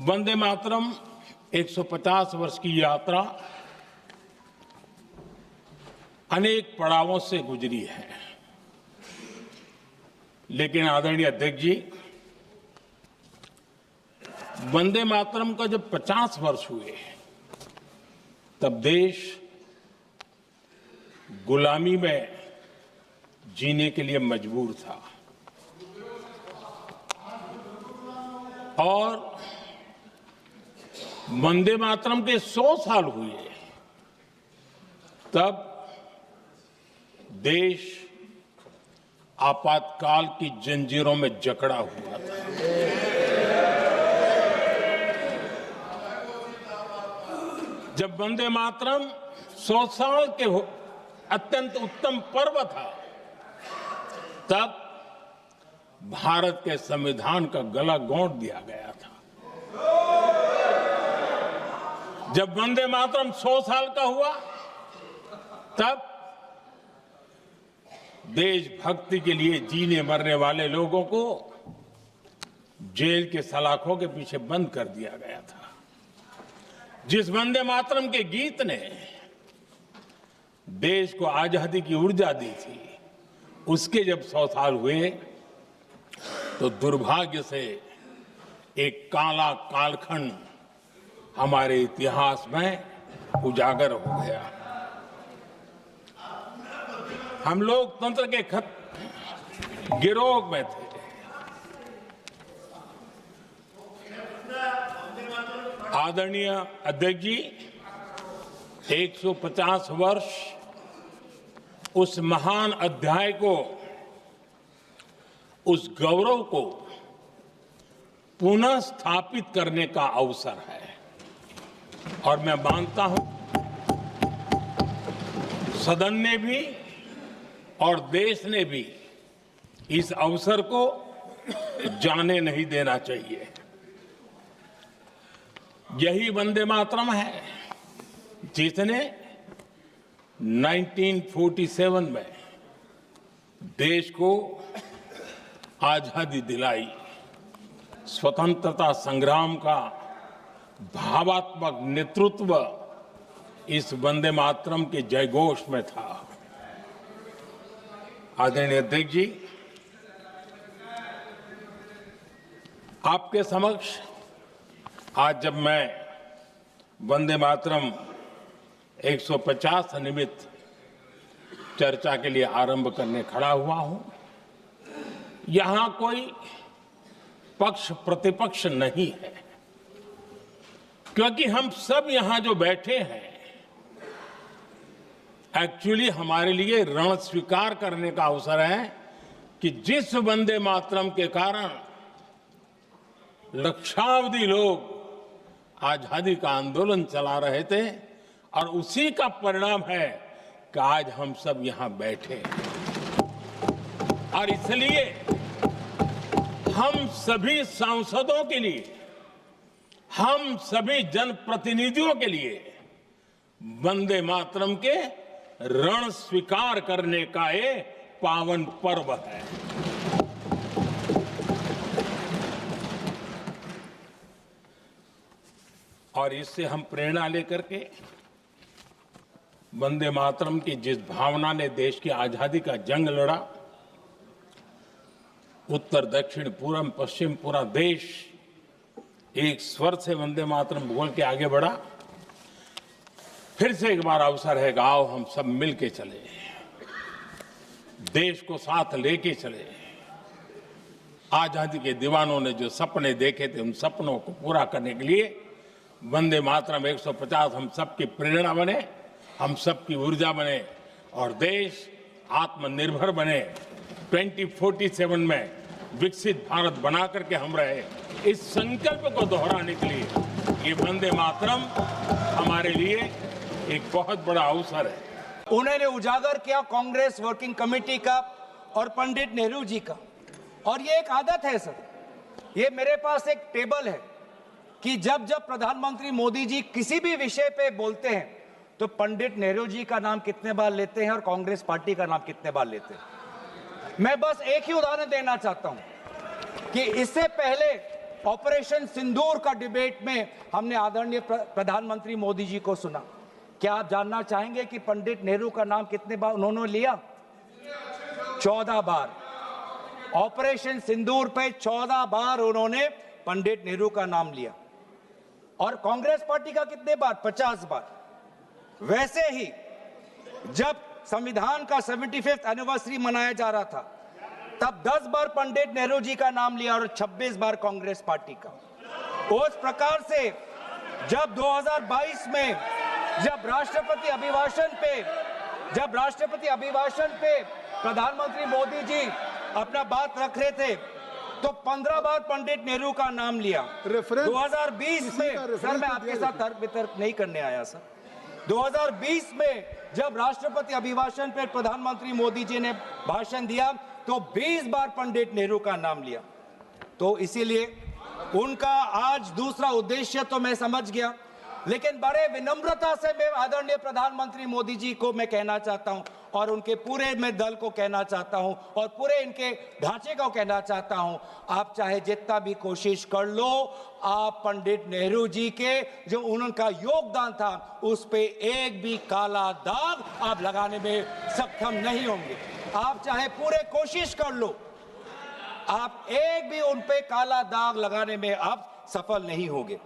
वंदे मातरम 150 वर्ष की यात्रा अनेक पड़ावों से गुजरी है, लेकिन आदरणीय अध्यक्ष जी, वंदे मातरम का जब 50 वर्ष हुए तब देश गुलामी में जीने के लिए मजबूर था और वंदे मातरम के 100 साल हुए तब देश आपातकाल की जंजीरों में जकड़ा हुआ था। जब वंदे मातरम 100 साल के अत्यंत उत्तम पर्व था, तब भारत के संविधान का गला घोंट दिया गया था। जब वंदे मातरम 100 साल का हुआ, तब देशभक्ति के लिए जीने मरने वाले लोगों को जेल के सलाखों के पीछे बंद कर दिया गया था। जिस वंदे मातरम के गीत ने देश को आजादी की ऊर्जा दी थी, उसके जब 100 साल हुए तो दुर्भाग्य से एक काला कालखंड हमारे इतिहास में उजागर हो गया। हम लोकतंत्र के गिरोह में थे। आदरणीय अध्यक्ष जी, 150 वर्ष उस महान अध्याय को, उस गौरव को पुनः स्थापित करने का अवसर है और मैं मानता हूं सदन ने भी और देश ने भी इस अवसर को जाने नहीं देना चाहिए। यही वंदे मातरम है जिसने 1947 में देश को आजादी दिलाई। स्वतंत्रता संग्राम का भावात्मक नेतृत्व इस वंदे मातरम के जयघोष में था। आदरणीय अध्यक्ष जी, आपके समक्ष आज जब मैं वंदे मातरम 150 निमित्त चर्चा के लिए आरंभ करने खड़ा हुआ हूं, यहां कोई पक्ष प्रतिपक्ष नहीं है, क्योंकि हम सब यहां जो बैठे हैं एक्चुअली हमारे लिए रण स्वीकार करने का अवसर है कि जिस वंदे मातरम के कारण लक्षावधि लोग आजादी का आंदोलन चला रहे थे और उसी का परिणाम है कि आज हम सब यहां बैठे हैं। और इसलिए हम सभी सांसदों के लिए, हम सभी जनप्रतिनिधियों के लिए वंदे मातरम के रण स्वीकार करने का ये पावन पर्व है। और इससे हम प्रेरणा लेकर के वंदे मातरम की जिस भावना ने देश की आजादी का जंग लड़ा, उत्तर दक्षिण पूर्व पश्चिम पूरा देश एक स्वर से वंदे मातरम बोल के आगे बढ़ा। फिर से एक बार अवसर है, आओ हम सब मिल के चले, देश को साथ लेके चले। आजादी के दीवानों ने जो सपने देखे थे, उन सपनों को पूरा करने के लिए वंदे मातरम 150 हम सबकी प्रेरणा बने, हम सबकी ऊर्जा बने और देश आत्मनिर्भर बने। 2047 में विकसित भारत बना करके हम रहे, इस संकल्प को दोहराने के लिए ये वंदे मातरम हमारे लिए एक बहुत बड़ा अवसर है। उन्होंने उजागर किया कांग्रेस वर्किंग कमेटी का और पंडित नेहरू जी का। और ये एक आदत है सर, ये मेरे पास एक टेबल है कि जब जब प्रधानमंत्री मोदी जी किसी भी विषय पे बोलते हैं तो पंडित नेहरू जी का नाम कितने बार लेते हैं और कांग्रेस पार्टी का नाम कितने बार लेते हैं। मैं बस एक ही उदाहरण देना चाहता हूं कि इससे पहले ऑपरेशन सिंदूर का डिबेट में हमने आदरणीय प्रधानमंत्री मोदी जी को सुना। क्या आप जानना चाहेंगे कि पंडित नेहरू का नाम कितने बार उन्होंने लिया? 14 बार। ऑपरेशन सिंदूर पे 14 बार उन्होंने पंडित नेहरू का नाम लिया। और कांग्रेस पार्टी का कितने बार? 50 बार। वैसे ही जब संविधान का 75th एनिवर्सरी मनाया जा रहा था तब 10 बार पंडित नेहरू जी का नाम लिया और 26 बार कांग्रेस पार्टी का। उस प्रकार से जब 2022 में जब राष्ट्रपति अभिभाषण पे प्रधानमंत्री मोदी जी अपना बात रख रहे थे तो 15 बार पंडित नेहरू का नाम लिया। 2020 में, सर मैं आपके साथ तर्क वितर्क नहीं करने आया सर, 2020 में जब राष्ट्रपति अभिभाषण पर प्रधानमंत्री मोदी जी ने भाषण दिया तो 20 बार पंडित नेहरू का नाम लिया। तो इसीलिए उनका आज दूसरा उद्देश्य तो मैं समझ गया, लेकिन बड़े विनम्रता से मैं आदरणीय प्रधानमंत्री मोदी जी को मैं कहना चाहता हूं और उनके पूरे मैं दल को कहना चाहता हूं और पूरे इनके ढांचे को कहना चाहता हूं, आप चाहे जितना भी कोशिश कर लो, आप पंडित नेहरू जी के जो उनका योगदान था उस पे एक भी काला दाग आप लगाने में सक्षम नहीं होंगे। आप चाहे पूरे कोशिश कर लो, आप एक भी उन पे काला दाग लगाने में आप सफल नहीं होंगे।